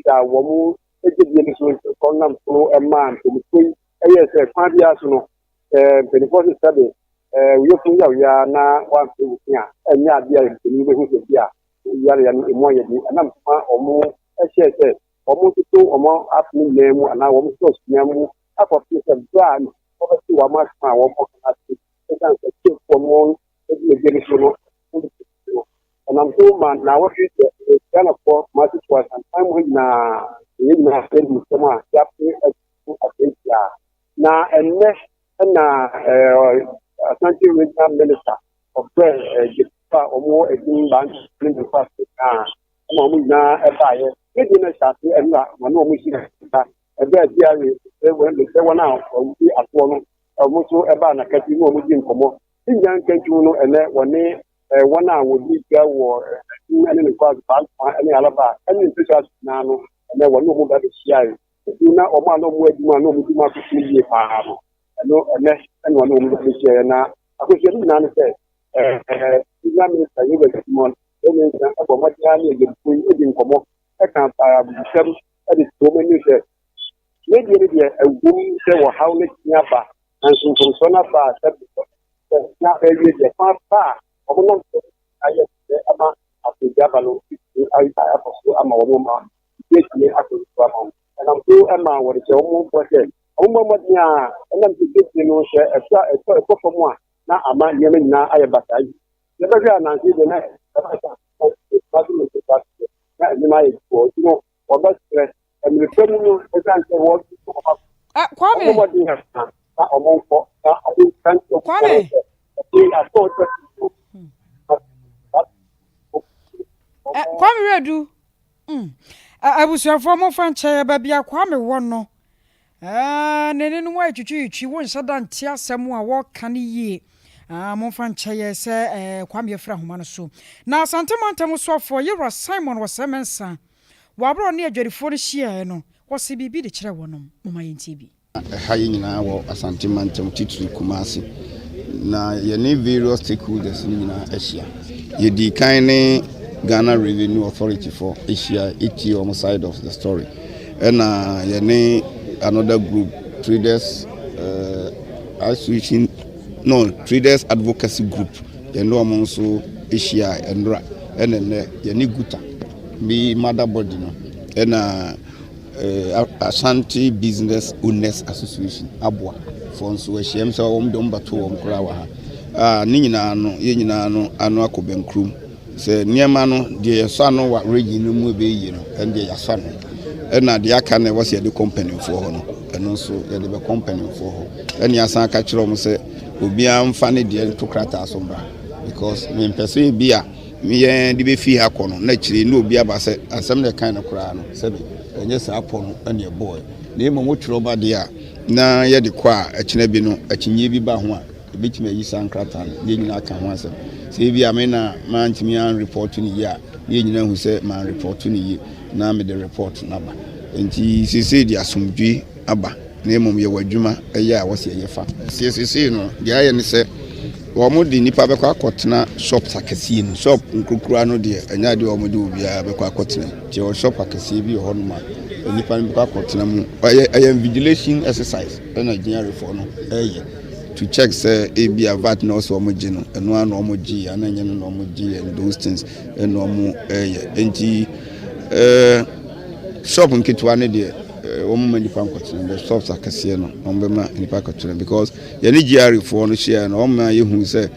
da wo ejidie so konam so man to yes kwabia so no before the study we you ya na one thing ya enya bia ni be hu bia ya mo ye ni anam ma omo ehye omo to omo afni lemu ana omo so nyam akọ pese brand obesi wa ma ma wo mo na ti kan se omo ejidie so no anam to man na what is kana for ma ti was and time na na friend sama ya ya na enne na Asante Regional Minister of Jepa Omo Edin Bank in the past omo na ebaye e di na shati enra na omo shi na ebe dia when they one out omo ato no omo so eba na kati no omo di nkomo nyan kantu no ene woni one a wodi ga wo ene ne kwa bank ene alaba ene special na no ene woni omo da shia na omo na omo aduma na omo duma so ye pa no ene woni omo da shia na akosi ni na se Prime Minister you be mon ene na abo matia ni ge fu edi nkomo e kan pa busem e di to menu se ne di agum se wo hawle tia ba and so na ba se na e di pa omo no aye ama afija balo ai ta aposo ama wo ma ni akosi ama na so ama wo de se omo po se omo matia ena ti no se e ko mo na ama nyeme na aye basaji le be ya na nsi de na na ni ma ye ko no o ba stress e mi pe mu no e kan se wo Kwame na omo ko na adu kan ko Kwame Kwame Redu abusuafo mo fa nche ba bia Kwame wo no nene no wa twitwi wo nsada nte asem a wo kan yie mo fa nche ye se Kwame Efra homa no so na santemantam sofo Yewra Simon wo semensa wa bro ne adwarifo no hia no wo se bibi de kire wonom mo ma yenti bi hayi nyina wo asantemantam titiri Kumasi na ye ne various stakeholders ni nyina ahia ye di kan ne Ghana Revenue Authority for Asia iti on side of the story and ye ne another group traders association traders advocacy group ye no amonso Asia endra and ye ne guta be mother body no and Ashanti Business Owners Association abwa for so ehiem so wom dom bato wom kra wa ha ni nyina no ye nyina no ano akobenkrum se niema no de yeso no wa region no mu be yi no and de yaso no na de aka na was ye de company for ho no eno so ye de be company for ho eni asan ka kire mo se obi amfa ne de to krata asombra because me person bi a me ye de be fi ha kono na kire no obi aba se asem de kan no kra no se be enye sa apo no ene boy na emo mo kire oba de a na ye de kwa akina bi no akinye bi ba ho a ebetime yi sankrata ne nyina ka ho asem se bi amena man timi an report ni ya ye nyina hu se man report ni ye na me the report na ba enti se di asomdwi aba na emom ye wadwuma eye a wose ye fa se no dia ye ne se wo mo di nipa be kwa akotena shop sakasi no shop nkrukura no de anya de wo mo de obi a be kwa akotena ti o shop akasi bi ho no ma nipa be kwa akotena mu eye vigilation exercise na Nigeria reform no eye to check say a VAT no so mo gi no eno an o mo gi ananye no mo gi and those things eno mo enti shop nkitwa ne de wo mo nipa nkotena the shops akase no o be ma nipa nkotena because ye ne GR for no share no o ma ye hu say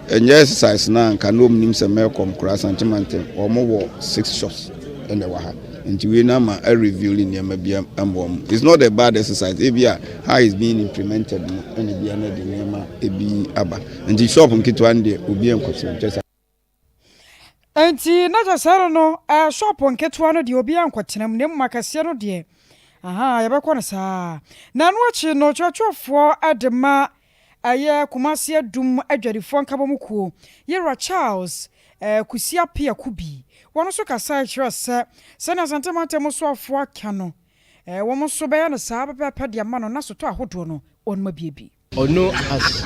enye exercise na nka no mnim se melcom kura santimantem o mo wo 6 shops in the waha and we now are reviewing the it's not a bad exercise. How it's being implemented and the aba and the shop and kitwan de will be uncontrolled. Enti na just no shop on ketwa no de obi ankwatena nem makase no de aha yebekọ no saa na no achi no chochofo adema aye Kumasi adum adwarifo nkabomukuo Yewra Charles kusia pia kubi wono so kasa kire se na santemantam so afo aka no womo so be ya no saa pepe de ama no na so to ahodo no onma biebi or known as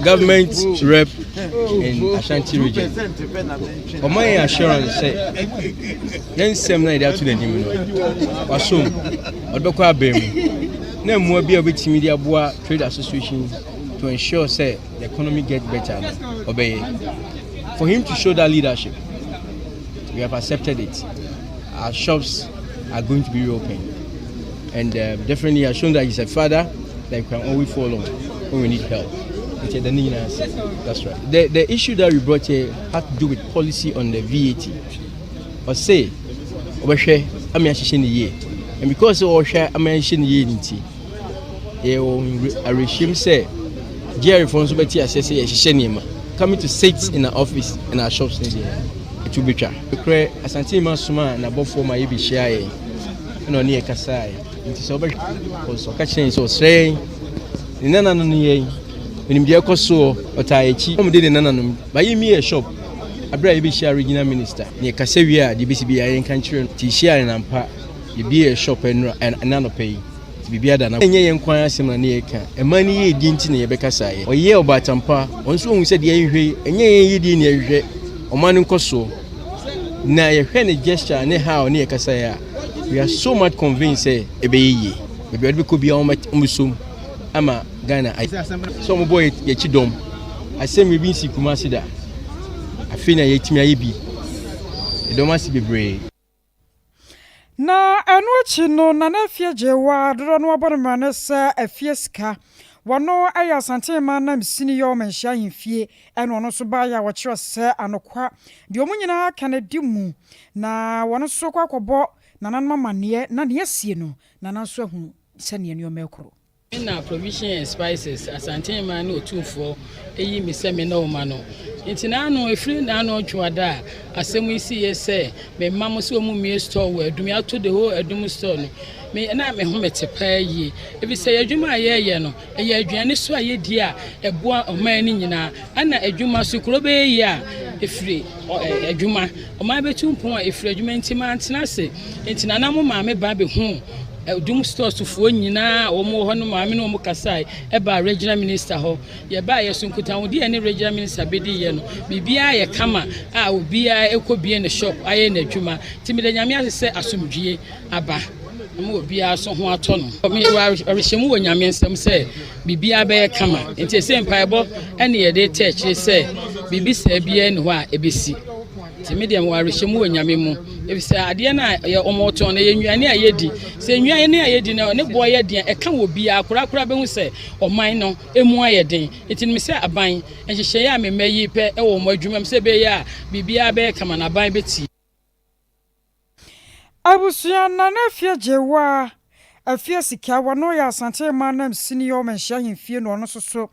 government rep in Ashanti region. For my assurance, say, then same night after the demo, assume, or Dr. Abem, no more be a bit media boa trade association to ensure, say, the economy get better. Obey. For him to show that leadership, we have accepted it. Our shops are going to be reopened. And definitely has shown that he's a father that we can always follow when we need help. That's right. The issue that we brought here had to do with policy on the VAT. But say, I'm year. And because I'm a regime say, Jerry Fonsubeti assessing coming to sit in our office in our shops in here. It will be true. Asante Masuma and above for my EB share. No near Kasai. It is over. Also, catching so saying, in an anony, when you go so, or Taichi, did an anonymous. Buy me a shop. A brave share regional minister near Casavia, the BCBI and country, Tishia and Ampa, the beer shop and another pay. To be better than any inquiry similar near a money didn't near Becasai, or ye about Tampa, on soon said ye, and ye didn't or Manu Coso. Now, a penny gesture, anyhow near Casaya. We are so much convinced, maybe we could be on my Musum. Ama Ghana. Some boy, Yachidom. I say, we been see Kumasida. I feel I yet me be. You don't must be brave. Na enwachi no na nafia jewa dodo no abonman sa afieska wano aya Asante man na msini yo menhia himfie eno no so ba ya wo kire se anokwa de omunyina kanadi mu na wono so kwa kobo nanan mamane na ne asie no nanan so hu sane ne omekro na provision and spices Asante man no tumfo eyi mi se me na o ma no ntina no efiri na no twada asemu isi ye se me mammo se omu mi store we adumi ato the whole adum store no me na me ho metepa yi ebi se adwuma ye no eye aduane so aye di a eboa oman ni nyina ana adwuma so kuro be yi a efiri adwuma oman betumpon a efiri adwuma ntima antena se ntina na mo ma me ba be hu Dum stores to phone nyina omo ho no maame no omo kasai eba regional minister ho ye ba ye sunkuta wo di ene regional minister be di ye no bibia ye kama a obia ekobie ne shop aye na adwuma timide nyame asese asomdwie aba mo obia so ho ato no me arehemu wo nyame nsem se bibia be kama enti se mpaebo ene ye de teche se bibisa bia ne ho a ebesi Medium were shemu nyame mu ebisa ade na ye omoto na ye nwane ayedi se nwane ne ayedi na ne boy ye den e ka wo bia akura be hu se oman no emu ayeden enti me se aban enhehye ya me mayi pe e wo mo adwuma me se be ya bibia be kama na aban beti abusuya na afia jewa afia sika wano ya Asante man na msini yo menhia himfie no no so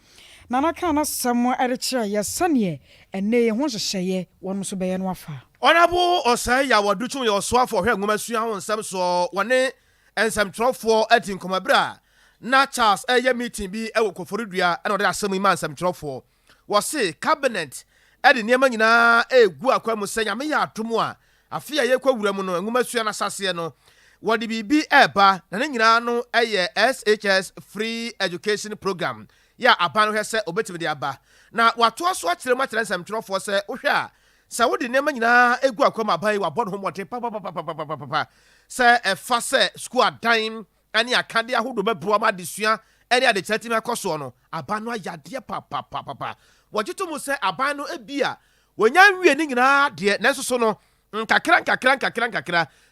Nana kana samo erekire ye sane ene ye ho hyehyeye wono so beye no afa Honorable Osai ya waduchu ye osoafo hwe ngomasua ho nsam so wone ensamtrofo atin komabra na Charles eye meeting bi e wokoforidua na ode asem ima ensamtrofo wo se cabinet e de niam nyina egu akwamu senya me ya atomo a afia ye kwawura mu no ngomasua na sase no wode bibi eba na ne nyina no eye SHS free education program ya abano hwe se obetimi de aba na wato so akire ma kire nsɛmtwerɛfoɔ sɛ wohwɛ a sɛ wode nema nyina egu akɔma aban wa bɔn ho mɔte pa sɛ ɛfa sɛ school adan ani akade ahodo bɛbro ma adesua ɛne ade kyerɛtimi akɔso no aban no ayadeɛ pa wɔgyeto mu sɛ aban no ebia wonya nwie ne nyina de nanso so no nkakra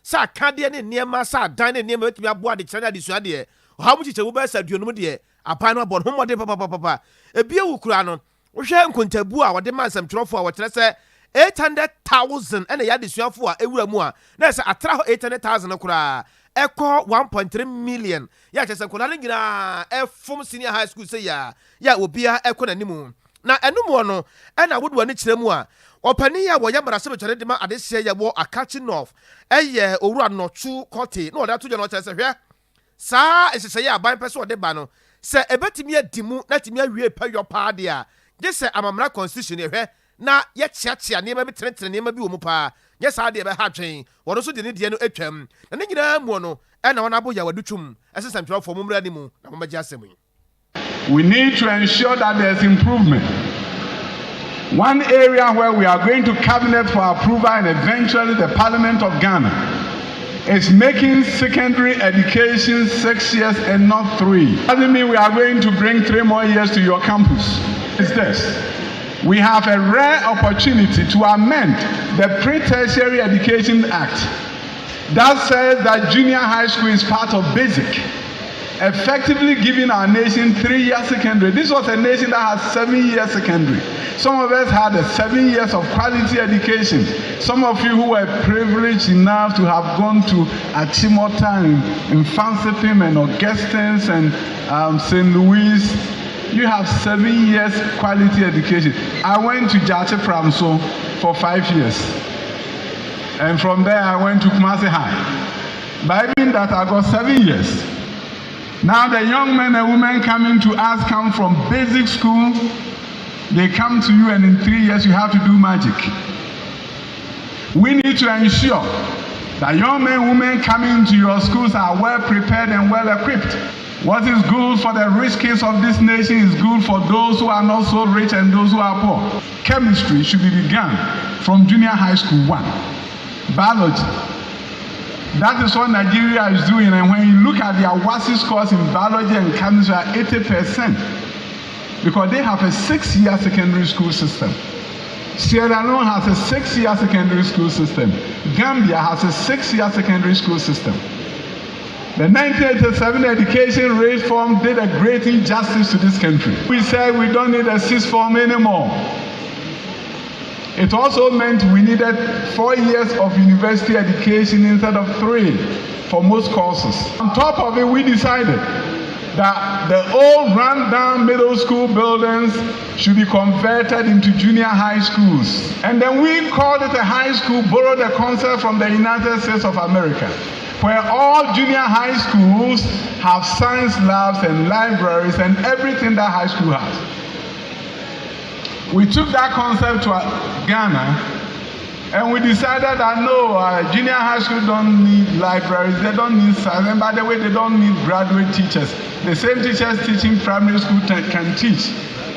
sɛ akade ne nneɛma sɛ adan ne nneɛma betimi abo ade kyerɛ ne adesua de ha mu kyikyɛ wo bɛ sɛ aduonum de aban no abɔn ho mɔde pa ebia wukura no wohwɛ nkontabu a wɔde ma nsɛmtwerɛfo a wɔkyerɛ sɛ 800,000 ɛna yɛ adesuafo a ewura mu a na sɛ atra ho 800,000 koraa ɛkɔ 1.3 million yɛ kyerɛ sɛ koraa no nyinaa ɛfom senior high school sɛ ya obia ɛkɔ n'animu na ɛnum no ɛna wodoɔ ne kyerɛ mu a ɔpani a wɔyɛ marasɛ betware de ma adehyɛ yɛ wɔ Akachi North ɛyɛ owura nɔtwu kɔte na ɔde ato gya no kyerɛ sɛ hwɛ saa ɛhyehyɛ yɛ aban pɛ sɛ ɔde ba no sɛ ɛbɛtumi adimu na tumi awie pɛyɔ paa de a gye sɛ amamra constitution yɛhwɛ na yɛkyeakyea nneɛma bi tenetene nneɛma bi wɔ mu paa nyɛ saa deɛ ɛbɛha twen wɔno so de ne deɛ no atwam na ne nyinaa mu no ɛna wɔn abo yɛ wadutwum ɛsɛ nsɛmtwerɛfoɔ mu mmra ne mu na wɔmagye asɛm yi We need to ensure that there's improvement. One area where we are going to cabinet for approval and eventually the Parliament of Ghana is making secondary education 6 years and not 3. Doesn't mean we are going to bring 3 more years to your campus. It's this. We have a rare opportunity to amend the Pre-Tertiary Education Act that says that junior high school is part of basic, effectively giving our nation 3-year secondary. This was a nation that had 7-year secondary. Some of us had 7 years of quality education. Some of you who were privileged enough to have gone to Achimota and Fansipim and Augustine's and St. Louis, you have 7 years quality education. I went to Jache Pramso for 5 years. And from there I went to Kumasi High. By being that I got 7 years. Now the young men and women coming to us come from basic school. They come to you and in 3 years you have to do magic. We need to ensure that young men and women coming to your schools are well prepared and well equipped. What is good for the rich kids of this nation is good for those who are not so rich and those who are poor. Chemistry should be begun from junior high school 1. Biology. That is what Nigeria is doing, and when you look at their WASI scores in biology and chemistry are 80%, because they have a 6-year secondary school system. Sierra Leone has a 6-year secondary school system. Gambia has a 6-year secondary school system. The 1987 education reform did a great injustice to this country. We said we don't need a 6th form anymore. It also meant we needed 4 years of university education instead of 3 for most courses. On top of it, we decided that the old run-down middle school buildings should be converted into junior high schools. And then we called it a high school, borrowed the concept from the United States of America, where all junior high schools have science labs and libraries and everything that high school has. We took that concept to Ghana and we decided that no, junior high school don't need libraries, they don't need science, and by the way, they don't need graduate teachers. The same teachers teaching primary school can teach.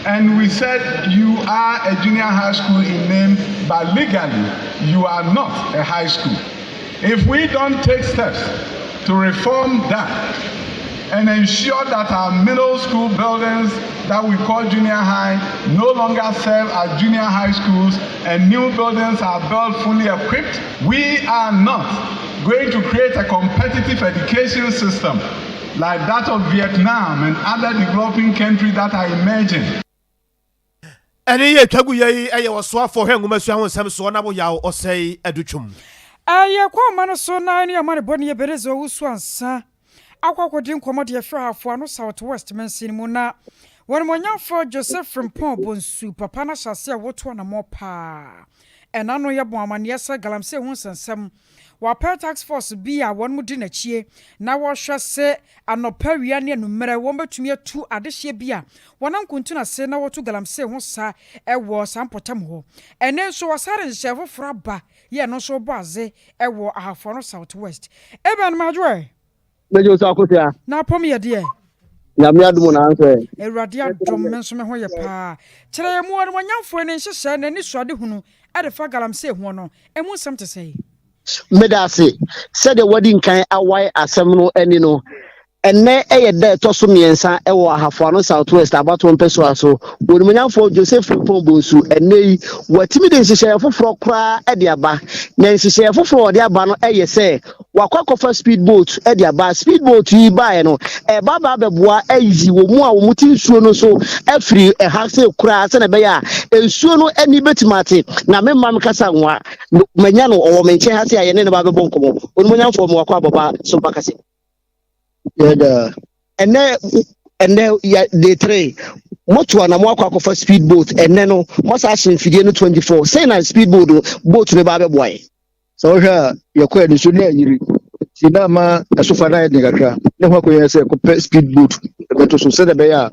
And we said you are a junior high school in name, but legally you are not a high school. If we don't take steps to reform that and ensure that our middle school buildings that we call junior high no longer serve as junior high schools and new buildings are built fully equipped, we are not going to create a competitive education system like that of Vietnam and other developing countries that are emerging. Any ye twagu ye was so for him who some so na boya or say educhum. Aye kwa mano so na ni amane boni ye berezo wusu ansa. Akwakwodi nkomo de fra afo no Southwest Mansin mu na won monyafo Joseph Frimpon Bonsu papa na hyase a woto na mo pa. Ena no ye bon amane sa galamse hu sansam. Wa per tax force bi a won mudi na chie na wo hwese anopa wia ne numere won betumi atu adehye bi a wonam kuntu na se na woto galamse hu sa ewo sampotam ho. Ene so wasare nhye foforo ba ye no so boaze ewo ahafo no Southwest. Eben majwe Bejo so akosia na pom ye de na me adumo na anse Ewrade adom menso me ho ye pa kire mu won nyamfo ne nhyehyɛ na ni suade hunu ade fa galamse hu no emu sam te sei medase said the wedding kan awai asem no ani no enne eyede to so miensa ewo ahafo no Southwest abato mpeso aso wonimanyamfo Joseph Pombosu enne watimi de nhyehyɛ foforo kra ede aba na nhyehyɛ foforo ode aba no eye se wakwakofa speedboat ede aba speedboat yi bae no baba beboa easy wo mu a wo muti nsuo no so afiri ehase kra se na be ya nsuo no ani betimate na memma mekasa nwa manya no owo menche hase aye ne ba bebo nkomo wonimanyamfo mo wakwa baba Sompa kase yeah, and then yeah, day 3. What one am for speedboat and then no what's actually video 24. Say na speedboat boat to the baby boy. So here your question should near you. Sinama a sofa night nigga. Never could say speedboat. But to say the bear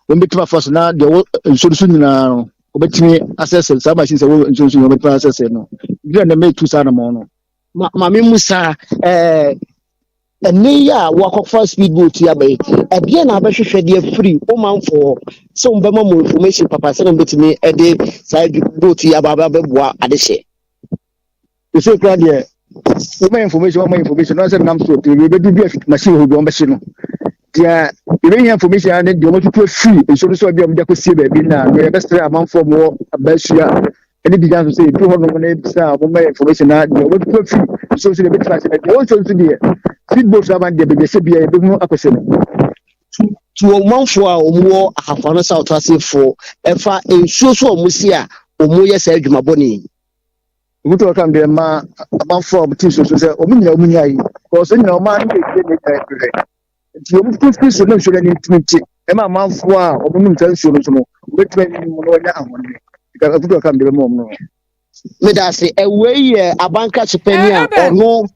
when between first now the solution now. But me assess some machines are solution process no. You make 2 sana mono. Mami Musa ɛne ya wakɔfa speedboat ya bɛyi ɛdeɛ na abɛhwehwɛ deɛ free womanfoɔ sɛ wombɛma mo information papa sɛ na mbɛtumi ɛde saa boat ya baba bɛboa adehyɛ so kra deɛ woman information no sɛ nam so te we bedu bi afit machine ho bi on bɛhye no dia we information and the mo tutu free so so bi am de akɔsie ba bi na no yɛbɛsrɛ amanfoɔ mo abasua ɛne bi gan so sɛ du hɔ no na bisa woman information na de mo tutu free so so de betra sɛ de won so deɛ feedboat aban de be se bia be mu akɔsɛ no to womanfoɔ a ɔmo ahafa no south asefo ɛfa nsuo so ɔmo si a ɔmo yɛ saa adwuma bɔne mutu kan be ma amanfoɔ team so sɛ ɔmo nyina yi ko so nyina ɔma ne de ne ka hwɛ nti ɔmo tutu so na nsuo ne ntimti ɛma amanfoɔ a ɔmo nim tan nsuo no so no betumi mu no nya ahonne ka mutu kan be ma ɔmo no me da se ɛwɛ yɛ abanka chepani a ɔno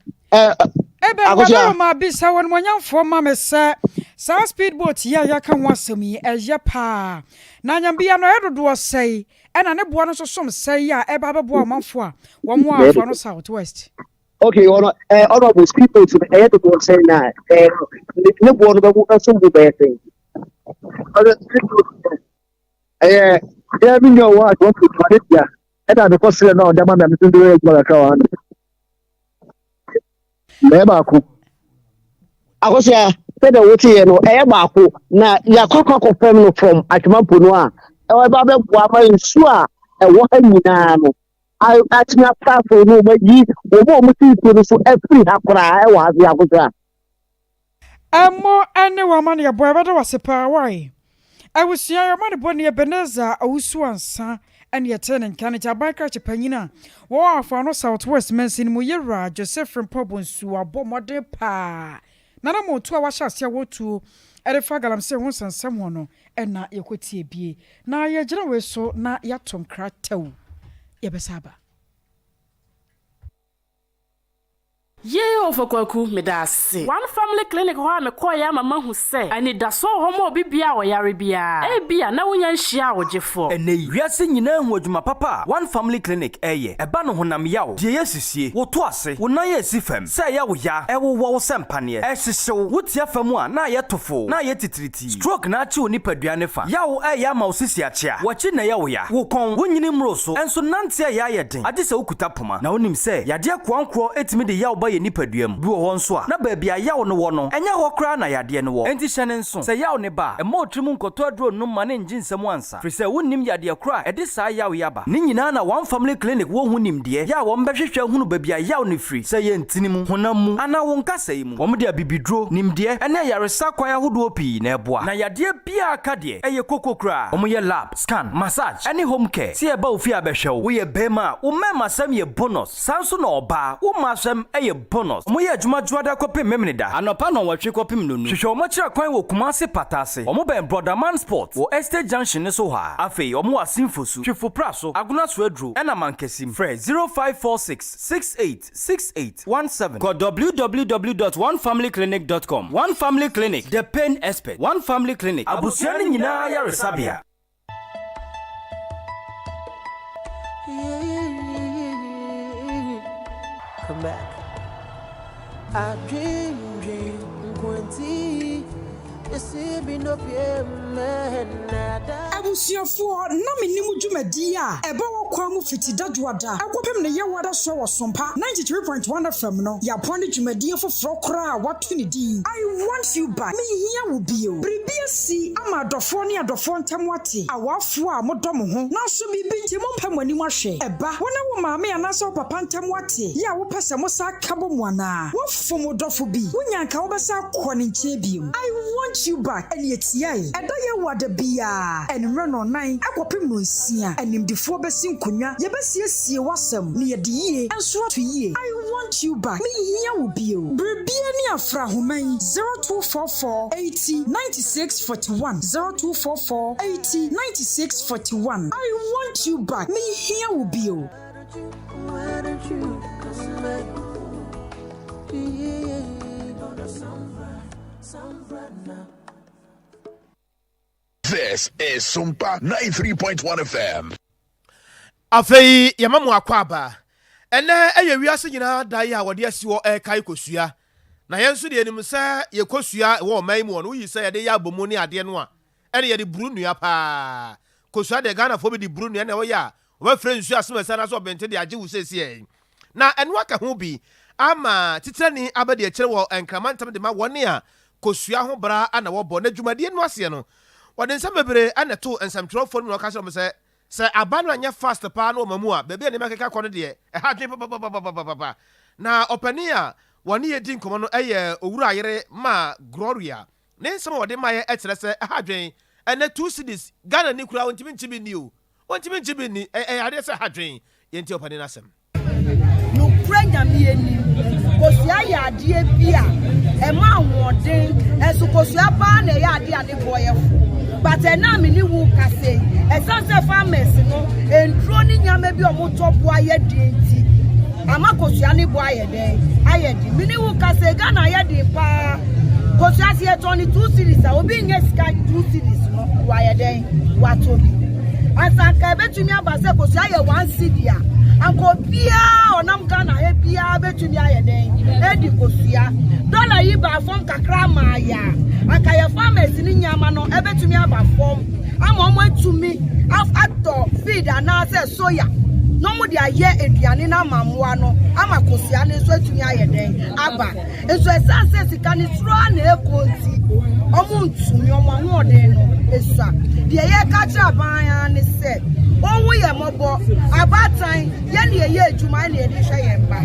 wala ma bisa won monyamfo ma me sɛ sa speedboat ya ka ho asɛm yi ɛyɛ pa na nyambia no ɛdodo sɛi ɛna ne boa no so som sɛi a ɛba bɛboa manfo a wɔn mo afo no southwest. Okay, honorable speedboat ɛyɛ dodo sɛi na ne boa no bɛbu asom bu bɛyɛ sɛi mi nyo wa to to ya ɛda me kɔsrɛ na ɔda ma me ndo yɛ gba ka wa na baako akɔsia sɛde wote yɛ no ɛyɛ baako na yakɔkɔ fam no from atwampo no a ɛwɔ ba bɛboa ma nsu a ɛwɔ ha nyinaa no atena safo no mayi obo muti no so afiri ha kora ɛwɔ ha yakɔsia ɛmo ɛne wa ma ne yɛ boa bɛda wasepa wai awusua yɛ ma ne bɔ ne Ebenezer awusu ansa and yet turning Canada by catch a panina. War for no southwest mensin Muyera, Joseph from Pobon Sua Bomode Pa. Nana more 2 hours shall see what to at a fagalam say once and someone and not your quitty be. Now your general so not yatom crat toe. Yabesaba. Ye over kwaku medase. One family clinic ho me koya mama hu se. Ani da so ho mo bibia wo yare bia. E bia na wonya nhia wo gefo. Ene wiase nyina hu adwuma papa. One family clinic eye. Eba no honam yawo. Die yesisie. Wo to ase. Wo nan ye sifam. Se ya wo ya. E wo wo sempane. E hyehyew. Wo tia famu a na ye tofo. Na ye titiriti. Stroke na achi oni padua ne fa. Yawo e ya ma osisi achia. Wo chi na ya wo ya. Wo kon wo nyini mro so. Enso nante ya ye den. Ade se ukuta poma. Na wonim se yade akwankro etimi de yawo ba ye nipaduam. Bi wo nso a. Na ba bia yawo no wo no. Enya ho kra na yade ne wo. Enti hyene nso. Se yawo ne ba. E ma otrimu nkoto adro no ma ne nginsem ansa. Firi se wonim yade kra e de sa yawo yaba. Ni nyina na one family clinic wo hu nimde. Ya wo mbehwehwe hunu ba bia yawo ne firi. Se ye ntinimu honam mu ana wo nkasa yi mu. Wo mde abibidro nimde. Ene yaresa kwa ya hodo opi na eboa. Na yade bia aka de eye kokokra. Omo ye lab, scan, massage, any home care. Si e ba ofi abehwew. Wo ye bema, wo mema sam ye bonus. Sanso na oba, wo masam eye bonus. Omo ye adwuma juada kopem memneda. Anopa no watwe kopem nonu. Hwehwe omo kira kwan wo Kumasi Patase. Omo ben Brother Man Sport wo Estate Junction ne so ha. Afei omo asimfosu. Hwefo praso, aguna so adru. Ena mankesim. Frɛ 0546 686817. Go www.onefamilyclinic.com. One Family Clinic, the pain expert. One Family Clinic. Abusiani nyina ya resabia. Come back. I dream, Quincy. Abusiafo na menimu dwumadi a eba wo kwa mu fiti dadwada akopem ne yewada so wo Sompa 93.1 FM no ya pone dwumadi foforo kra wato ne din I want you back me hia wo bio bribia si ama adofo ne adofo ntamwate awafo a modom ho na so bibi nti mo mpamani mahwe eba wona wo maame anasa wo papa ntamwate ya wo pese mo sa kabo mu ana wo fomo dofo bi wonyanka wo besa kɔ ne nche bio I want you back and yet yai edaye wada bia enmre no nan akopem no nsia animdifo besin konwa ye besiesie wasam ne ye de yie enso to yie I want you back me hia wo bio brbia ni afra homan 0244 80 96 41 0244 80 96 41 I want you back me hia wo bio why don't you come back now. This is Sompa 93.1 FM. Afei yamamu akwaba. Ene eye wiase nyina dai a wode asiwo kai kosua. na yɛn nso deɛ nim sɛ yɛkɔsua wɔ ɔman mu no woyi sɛ yɛde yɛ abɔmu ne adeɛ no a ɛne yɛde buru nnua paa kɔsua deɛ Ghanafoɔ bi de buru nnua na wɔyɛ a wɔbɛfrɛ nsuo asɛm ɛsɛ na so ɔbɛnte de agye wo sɛsiɛ na ɛno aka ho bi ama titirani abɛde akyerɛ wɔ nkramantam de ma wɔne a kɔsua ho bra ana wɔbɔ na dwumadie no aseɛ no wɔde nsɛm bebree ana to nsɛmtwerɛfoɔ no na ɔka kyerɛ m sɛ aba no anyɛ fast paa na ɔma mu a baabi a nneɛma keka kɔ no deɛ ɛha dwen papapapapapa na ɔpani a wɔne yɛdi nkɔmmɔ no ɛyɛ owura ayere ma Gloria ne nsɛm a wɔde ma yɛ ɛkyerɛ sɛ ɛha dwen ɛnɛ 2 cities Ghana ni kura wɔntimi nkyi bi ni o wɔntimi nkyi bi ni ɛyɛ adeɛ sɛ ɛha dwen yɛnti ɔpani no asɛm nukura nyame anim kosua yɛ adeɛ bi a ɛma ahoɔden ɛso kosua paa na ɛyɛ adeɛ a ne boɔ yɛfo but ɛna me ne wo kase ɛsan sɛ farmers no nduro ne nyama bi ɔmo tɔ boa yɛ den ti ama kosua ne boa yɛ den ayɛ di me ne wo kase Ghana yɛ den paa kosua si ɛtɔ ne 2 series a obi nyɛ sika 2 series no wa yɛ den wato bi asanka betumi aba sɛ kosua yɛ 1 cedi a anko bia onam Ghana he bia betumi ayɛ den edi kosua dollar yi ba fom kakra ma ya aka ye farmers ni nyama no ebetumi aba fom ama omo etumi after feed ana se soya no mo de ayɛ aduane na mamoa no ama kosua ne so etumi ayɛ den aba enso esanse sika ne suro na ekonti omo ntumi omo ahoɔden no esa de ye ka kira ban ne se owo ye mobo abatan ye ne ye adwuma ne ye de hwɛ ye mba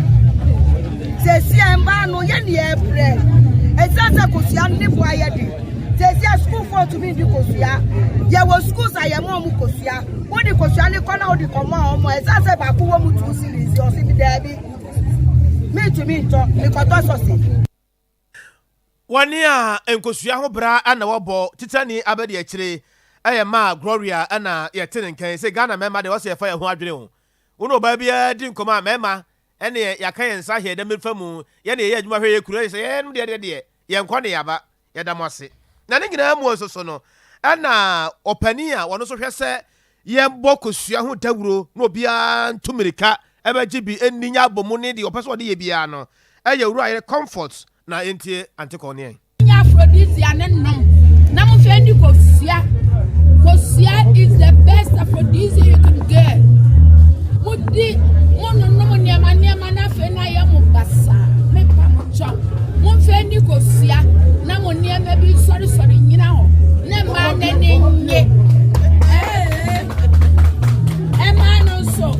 sesi mba no ye ne ye bre esanse kosua ne bo ayɛ de sesi school for to be di kosua ye wo schools aye mo mu kosua wodi kosua ne kona wodi komo omo esanse ba ko wo mu 2 series o si bi dabi me to me to me ko to so si wani a nkosua ho bra ana wɔbɔ titani abɛde akyire ɛyɛ ma Gloria ana yɛte ne nkan sɛ Ghana mɛma de wɔsɛ yɛfa yɛ ho adwene ho wono ba bia di nkɔmɔ a mɛma ɛne yɛaka yɛn nsa hɛ dɛm fa mu yɛne yɛ adwuma hwɛ yɛ kuro sɛ yɛn no deɛ yɛnkɔ ne yaba yɛda mo ase na ne nyinaa mu nso no ɛna ɔpani a wɔno so hwɛ sɛ yɛbɔ kosua ho dawuro na obiara ntumirika ɛbɛgye bi ɛni nya abɔmu ne deɛ ɔpɛ sɛ ɔde yɛ biara no ɛyɛ wura yɛ comfort na entie antikɔne nya aphrodisia ne nom na mo fɛ ndi kosua is the best aphrodisia you can get mudi mono nom niama na fɛ na yɛ mo basa me pa mo chɔ mo fɛ ndi kosua na mo niama bi sorry nyina ho ne ma ne nye ma no so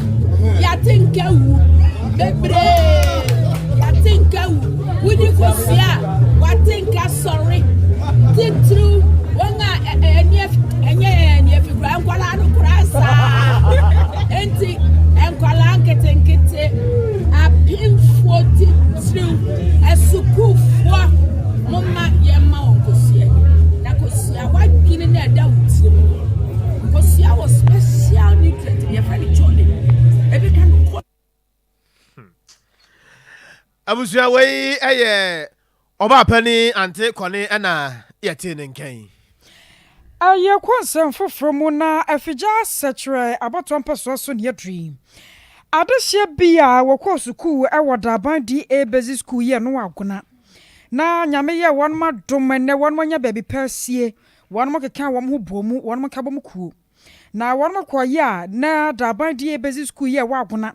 ya tinka wu bebre ya tinka wu wudi kosua wa tinka sorry titru wanga enye figura nkwala no kurasa enti enkwala nkete apimfo titru esukufo mama yema onkosia na kosia wa gini na da wutim kosia was special nutrient ye fa ni chole ebi kan ko abusua wei ɛyɛ ɔba pani ante kɔne ɛna yɛte ne nkan aye konsɛm foforo mu na afigya sɛkyerɛ abɔtɔ mpɛsoɔ so ne yɛdri adehye bia wɔkɔ sukuu ɛwɔ daban DA basic school yɛ no agona na nyame yɛ wɔn ma dom ne wɔn nya baabi pɛsie wɔn mo keka wɔn ho bomu wɔn mo ka bom kuo na wɔn mo kɔyɛ na daban DA basic school yɛ wɔ agona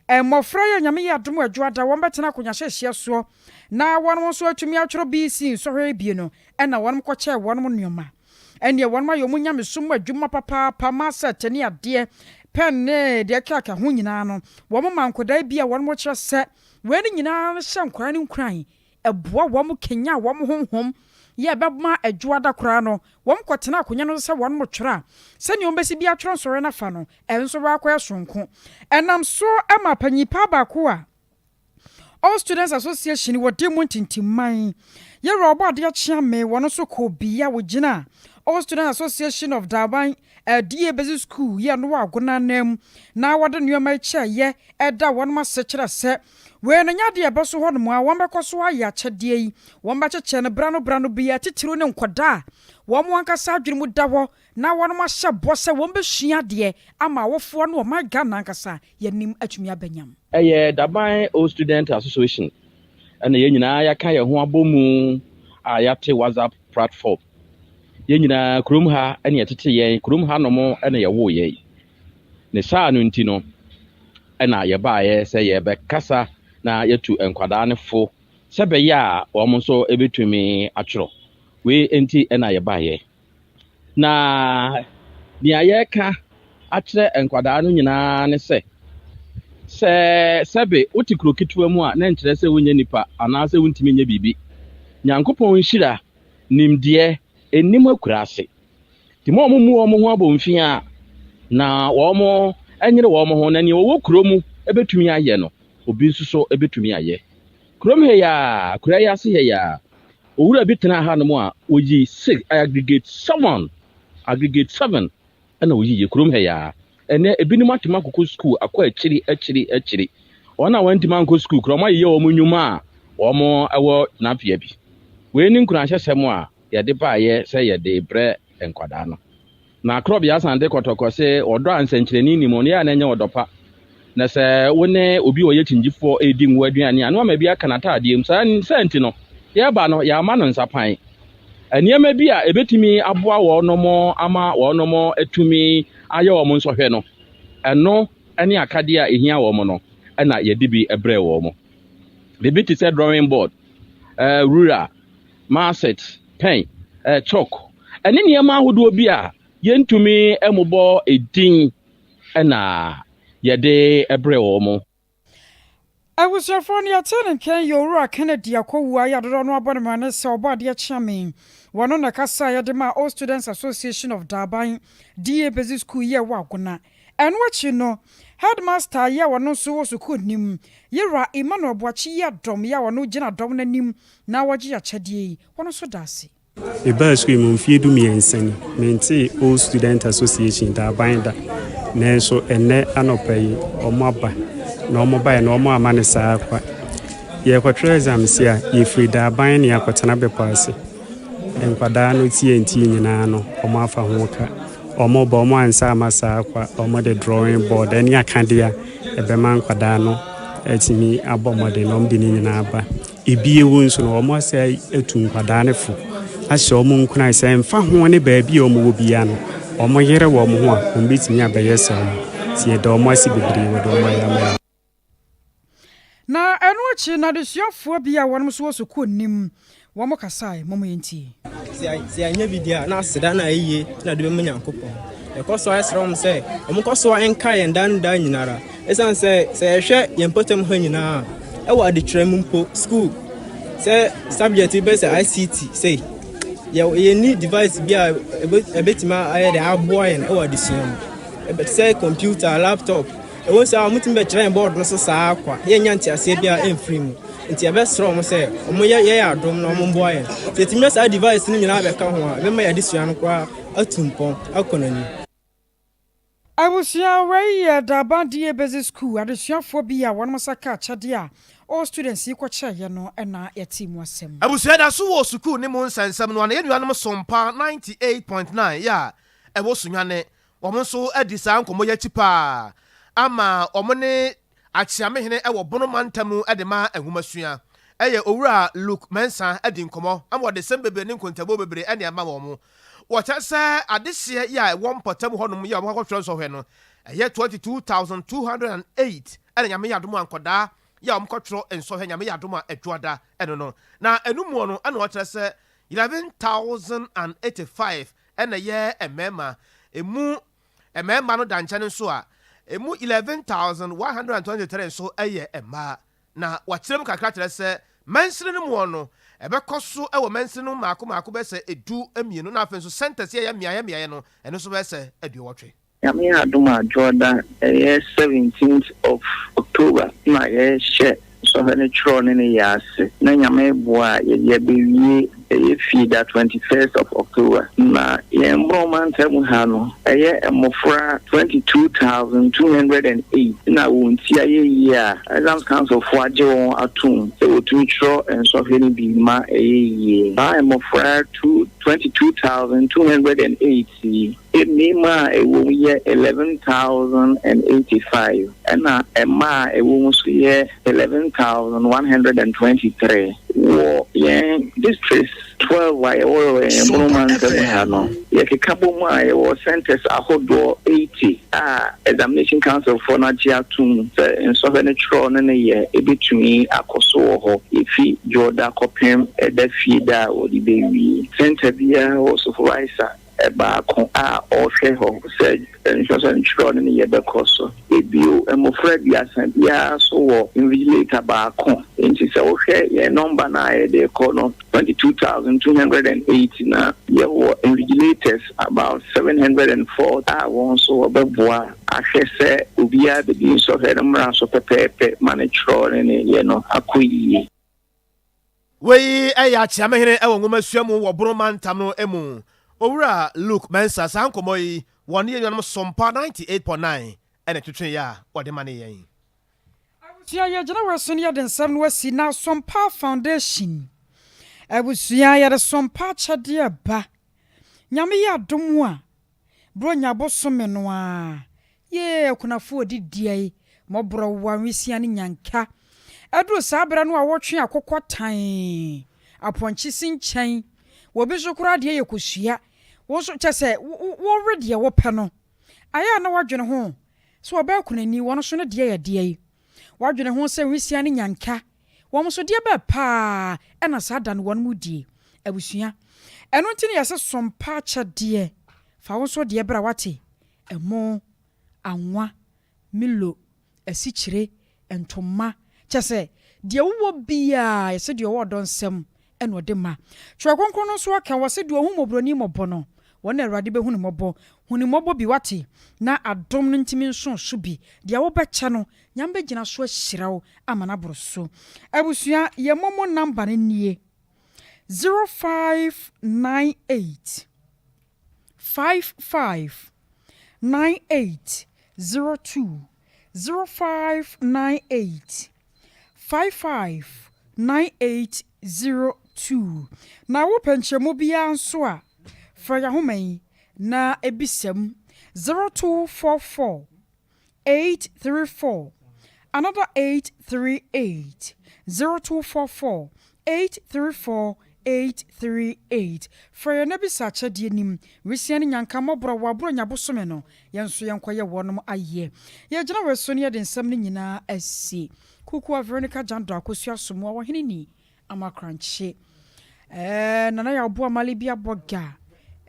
mmɔfra yɛ nyame yɛ adom adwoada wɔn bɛtena akonya hyehyɛ soɔ na wɔn mo so atumi atworo BC nsɔhwɛ bie no ɛna wɔn mo kɔkyɛ wɔn mo nneɛma ɛne wɔn ma yɛ mo nyame som adwuma papa ma sɛ tene adeɛ pen ne deɛ kaka ho nyinaa no wɔn mo mankoda bi a wɔn mo kyerɛ sɛ wɔn nyinaa hyɛ nkora ne nkran ɛboa wɔn mo kenya wɔn mo honhom yɛ bɛma adwoada kora no wɔn kɔtena akonya no sɛ wɔn mo twera sɛ ne wɔn bɛsi bi atworo nsɔre na fa no ɛnso ba akɔyɛ sonko ɛnam so ɛma panyipa baako a All Students Association wɔde mu ntintimman yɛrɛ ɔbɔ adeɛ kyea me wɔn so kɔ bia wɔgyina All Students Association of Daban DA Basic School yɛ no agona nam na wɔde nneɛma kyɛ yɛ ɛda wɔn ma sekyerɛ sɛ wɛn nya de ɛbɛ so hɔ no mu a wɔn bɛkɔ so ayɛ akyɛdeɛ yi wɔn bɛkyekyɛ no brano bi atitiriw ne nkɔda wɔn mo ankasa adwene mu da hɔ na wɔn ma hyɛ bɔ sɛ wɔn bɛsua deɛ ama awofoɔ no wɔn Ghana ankasa yɛnim atumi abɛnyam ɛyɛ Daban All Student Association ɛna yɛn nyinaa yɛaka yɛn ho abɔ mu a yɛate WhatsApp platform yɛn nyinaa kurom ha ɛna yɛtete yɛn kurom ha nom ɛna yɛwɔ yɛn ne saa no nti no ɛna yɛbaayɛ sɛ yɛbɛkasa na yɛtu nkwadaa ne fo sɛ bɛyɛ a wɔn nso ebetumi atwerɛ wei nti ɛna yɛbaayɛ na nea yɛka akyerɛ nkwadaa no nyinaa ne sɛ sɛbe wote kuro ketewa mu a na nkyerɛ sɛ wonyɛ nipa anaasɛ wontumi nyɛ biribi nyankopɔn nhyira nimdeɛ enim akura ase nti mo ɔmo mu ɔmo ho abɔmfi a na wɔn ɛnyere wɔn ho na nea wɔwɔ kuro mu ebetumi ayɛ no obi nso so ebetumi ayɛ kurom ha ya kura ya ase ya owura bi tena ha no mu a oyi 6 aggregate 7 ɛna oyi yɛ kurom ha ya ɛnɛ ebinom atema akokɔ school akɔ akyiri wɔn a wɔntema nkɔ school kurom ayɛ wɔn nnwuma a wɔn ɛwɔ napia bi wei ne nkuranhyɛsɛm a yɛde baayɛ sɛ yɛde brɛ nkwadaa no na krob ya sande kɔtɔkɔ sɛ ɔdɔ ansɛnkyerɛni nim ɔno yɛ na nyɛ ɔdɔpa na sɛ wo ne obi ɔyɛ kyingyifo edi nwo aduane a no ama bi aka nataadeɛ mu saa nti no yɛba no yɛama no nsapan nneɛma bi a ebetumi aboa wɔnom ama wɔnom atumi ayɛ wɔn nsɔhwɛ no ɛno ne akadeɛ a ehia wɔn no ɛna yɛde bi ɛbrɛ wɔn bibi te sɛ drawing board ruler marset pen chalk ɛne nneɛma ahodoɔ bi a yɛntumi ɛmobɔ edin ɛna yɛde ɛbrɛ wɔn Awusuafo ne yɛte ne nkan Yowura Kennedy akɔwua yɛadodɔ no abɔnema ne sɛ ɔbɔ adeɛ kyame wɔno na kasa yɛde ma All Students Association of Daban DA Basic School yɛ wɔ agona ɛno akyi no headmaster yɛ wɔno nso wɔ sukuu nim Yɛwura Emmanuel Boakye yɛ dɔm yɛ wɔno gyina dɔm n'anim na wɔgye akyɛdeɛ yi wɔno nso da ase Eba school mu mfie du miɛnsa ni mente All Student Association Daban da nanso ɛnɛ anɔpa yi ɔmo aba na ɔmo bae na ɔmo ama ne saa kwa yɛkɔtwerɛ exam si a yɛfiri Daban ne akɔtena bɛpɔ ase nkwadaa no tie nyinaa no ɔmo afa ho ka ɔmo ba ɔmo ansa ama saa kwa ɔmo de drawing board ɛne akadeɛ a ɛbɛma nkwadaa no atumi abɔ mɔde na ɔmo de ne nyinaa ba ebie wo nso no ɔmo asɛ etu nkwadaa ne fo ahyɛ ɔmo nkuna sɛ mfa ho ne baabi a ɔmo wɔ bia no ɔmo yere wɔ ɔmo ho a ɔmo betumi abɛyɛ sɛ ɔmo tie dɛ ɔmo asi bebree wɔ dɛ ɔmo ayɛ na ɛno akyi na desuafoɔ bi a wɔnom so wɔ sukuu nim wɔn kasae mɔmɔ yɛntie si anya bidia na aseda na ayie na de bɛma Nyankopɔn ɛkɔ so ayɛsrɛ wɔn sɛ ɔmo kɔ so enka yɛn dan nyinara ɛsan sɛ yɛhwɛ yɛn potem ha nyinaa ɛwɔ adetwerɛ mu mpo school sɛ subject bi sɛ ICT sɛ yɛ need device bi a ɛbɛtima ayɛ de aboa yɛn ɛwɔ adesua mu ɛbɛsɛ computer laptop ɛwɔ sɛ a mutim bɛkyerɛ board no so saa kwa yɛnya ntiaseɛ bi a ɛmfiri mu nti ɛbɛsrɛ ɔmo sɛ ɔmo yɛ adom na ɔmo mboa yɛn sɛ timi saa device no nyinaa bɛka ho a bɛma yɛ adesua no koraa atu mpɔn akɔ n'anim Awusua wei yɛ Daban DA Basic School adesuafoɔ bi a wɔnom saka akyɛdeɛ a all students yi kɔkyerɛeɛ no ɛna yɛte mu asɛm abusua da so wɔ sukuu ne mu nsɛnsɛm no ana yɛnuanom Sompa 98.9 yɛ a ɛwɔ sunyane wɔn nso adi saa nkɔmmɔ yɛakyi paa ama wɔn ne akyiamehene ɛwɔ bonomantam ɛde ma ahomasua ɛyɛ owura Luke Mensa ɛdi nkɔmmɔ ama wɔde sɛm bebree ne nkontabo bebree ɛne ama wɔn wɔkyɛ sɛ adehyeɛ yɛ a wɔn mpɔtam hɔnom yɛ wɔn akɔtwerɛ nsɔhwɛ no ɛyɛ 22,208 ɛna nyame yɛ adom ankɔdaa yɛ wɔn kɔtwerɛ nsɔhwɛ nyame yɛ adom a ɛdwoada ɛno no na ɛnum no ɛna wɔkyerɛ sɛ 11,085 ɛna yɛ mmarima emu mmarima no da nkyɛn nso a emu 11,123 nso ɛyɛ mmaa na wɔkyerɛ mu kakra kyerɛ sɛ mɛnsere no mu no ɛbɛkɔ so ɛwɔ mɛnsere no maako bɛsɛ edu emienu na afei nso centers yɛ mmeayɛ no ɛno nso bɛsɛ aduɔwɔtwe nyame adom adwoda ɛyɛ 17th of October na yɛhyɛ sɔhɛ ne twerɛ ne yɛ ase na nyame boa yɛde bɛwie feed that 21st of October. Na Yembroman Temuhano, Mofra 22,208. Na Wuntia year, Adams Council for Joe Atum, they were to draw and so any be my year. I am Mofra 22,280. It Nima a woman year 11,085. And a ma a woman's year 11,123. War, districts 12 by oil and Roman Temuhano. Yaki Kabuma was centers a whole 80. Examination Council for Najia Tum, and Southern Tron in a year, between Akoso, if he Jordan Copim, a deaf feeder or the baby. Center Bia or supervisor. Baako a ɔhwɛ hɔ sɛ nhwɛsɛ ntwerɛ no ne yɛbɛkɔ so ebio mmɔfra biasa biara so wɔ invigilator baako nti sɛ wohwɛ yɛn nɔmba no a yɛde kɔ no 22,208 na yɛwɔ invigilators about 704 a wɔn nso wɔbɛboa ahwɛ sɛ obiara bɛdi nsɔhwɛ no mmara so pɛpɛɛpɛ ma ne twerɛ no ne yɛ no akɔ yie. Wei ɛyɛ akyeamehene ɛwɔ nwomasua mu wɔ boroma ntam no emu. Owura Luke Mensa san komo yi woni yenum Sompa 98.9 ene twetwe ya wode mane yen. Abusua ye gina we so ne de nsam no wasi na Sompa Foundation. Abusua ye de Sompa chade ba. Nyame ya dom a bro nyabo so me no a. Ye kunafo odidie mobro wa nwisia ne nyanka. Aduro sabra no a wotwe akokotan. Aponchi sinchen. Wobi so kura de yekosua wo so kyese wo rede ye wo pɛ no aya na wadwene ho so oba kunani wo no so ne de ye de yi wadwene ho se wisia ne nyanka wo mo so de ba pa e na sa da no won mu die abusua eno nti ne yese Sompa kyade fa wo so de bra wate emo anwa milo asikyire entoma kyese de wo bia yese de wo do nsem eno de ma twa konkon no so aka wase de ohun mobroni mobo no wona awrade be hunu mobo bi wate na adom no ntimi nso so bi de wo becha no nyambe gina so ahirawo amana boroso abusua ye momo number nie 0598 55 9802 0598 55 9802 na wo penchemo bia nso a fra ya homan na ebisem 0244 834 another 838 0244 834 838 fra na bisa chade nim wesiane nyanka mobro wa bro nyabosome no yenso yenkoye wonom aye ye gina we so ne ye de nsam ne nyina asi kuku Veronica Jando akosua somo wa hene ni amakranche nana ya obo amale bia boga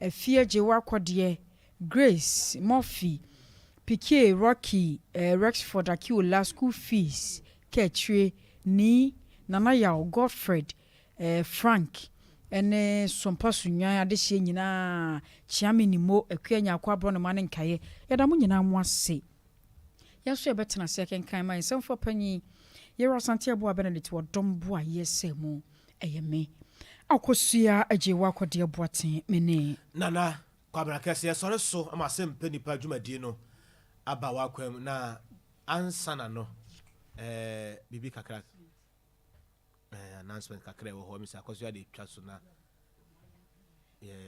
afie jewa kwode Grace Murphy Piquet Rocky Rexford Akiola school fees Ketrie ni nana ya Godfred Frank ene Sompa sunwan adehye nyina chiame nimo akuanya akwa bro no mane nkaye yada mu nyina mu ase yaso ebetena se kenkan man semfo panyi yero asante abo Benedict wodom bo ayesemu eyeme akosua ajewa kwode aboaten mene nana kwabra kese sore so amasem panipa adwumadi no aba wakwam na ansana no bibi kakra announcement kakra wo ho mi sa akosua de twa so na